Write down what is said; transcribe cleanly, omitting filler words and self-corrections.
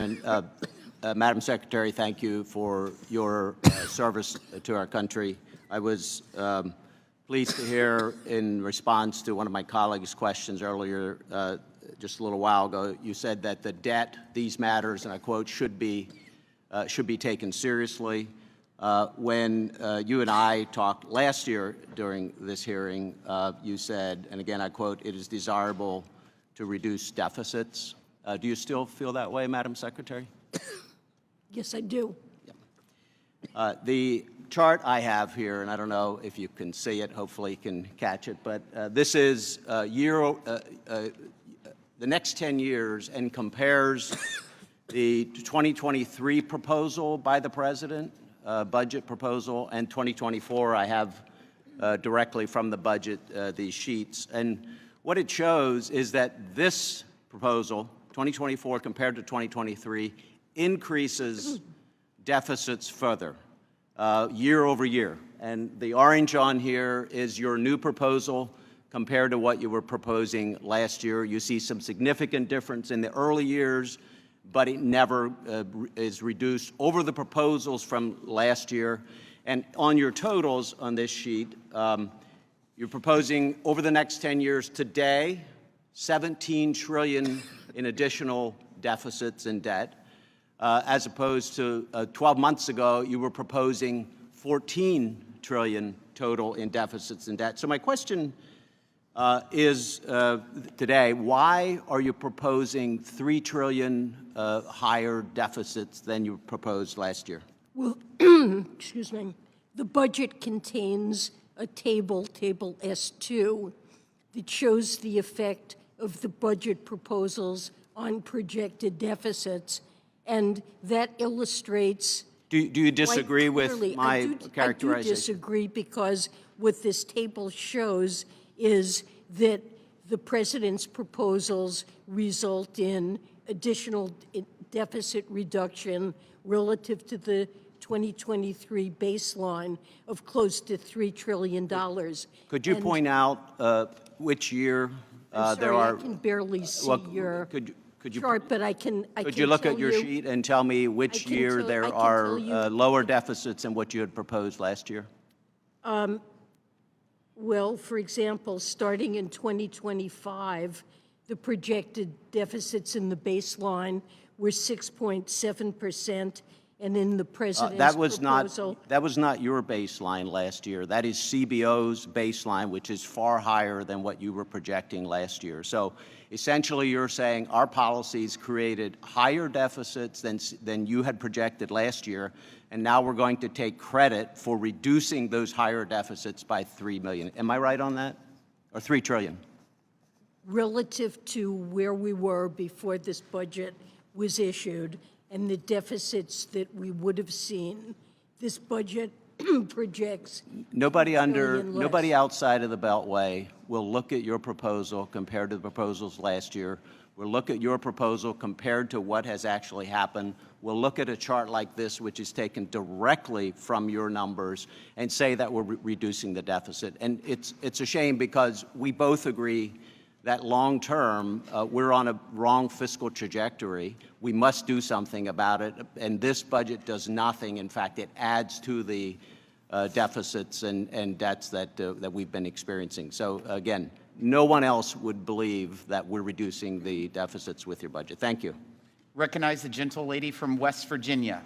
Madam Secretary, thank you for your service to our country. I was pleased to hear, in response to one of my colleagues' questions earlier, just a little while ago, you said that the debt, these matters, and I quote, should be taken seriously. When you and I talked last year during this hearing, you said, and again I quote, it is desirable to reduce deficits. Do you still feel that way, Madam Secretary? Yes, I do. Yeah. The chart I have here, and I don't know if you can see it, hopefully you can catch it, but this is the next 10 years and compares the 2023 proposal by the President, budget proposal, and 2024. I have directly from the budget these sheets. And what it shows is that this proposal, 2024 compared to 2023, increases deficits further year over year. And the orange on here is your new proposal compared to what you were proposing last year. You see some significant difference in the early years, but it never is reduced over the proposals from last year. And on your totals on this sheet, you're proposing over the next 10 years today, $17 trillion in additional deficits and debt, as opposed to 12 months ago, you were proposing $14 trillion total in deficits and debt. So my question is today, why are you proposing $3 trillion higher deficits than you proposed last year? Well, excuse me, the budget contains a table S2, that shows the effect of the budget proposals on projected deficits, and that illustrates. Do you disagree with my characterization? I do disagree, because what this table shows is that the President's proposals result in additional deficit reduction relative to the 2023 baseline of close to $3 trillion. Could you point out which year there are? I can barely see your chart, but I can Could you look at your sheet and tell me which year there are lower deficits than what you had proposed last year? Well, for example, starting in 2025, the projected deficits in the baseline were 6.7%, and in the President's proposal. That was not your baseline last year. That is CBO's baseline, which is far higher than what you were projecting last year. So essentially you're saying our policies created higher deficits than you had projected last year, and now we're going to take credit for reducing those higher deficits by $3 million. Am I right on that? Or $3 trillion? Relative to where we were before this budget was issued and the deficits that we would have seen, this budget projects nobody outside of the Beltway will look at your proposal compared to the proposals last year. We'll look at your proposal compared to what has actually happened. We'll look at a chart like this, which is taken directly from your numbers, and say that we're reducing the deficit. And it's a shame, because we both agree that long-term, we're on a wrong fiscal trajectory. We must do something about it, and this budget does nothing. In fact, it adds to the deficits and debts that we've been experiencing. So again, no one else would believe that we're reducing the deficits with your budget. Thank you. Recognize the gentlelady from West Virginia.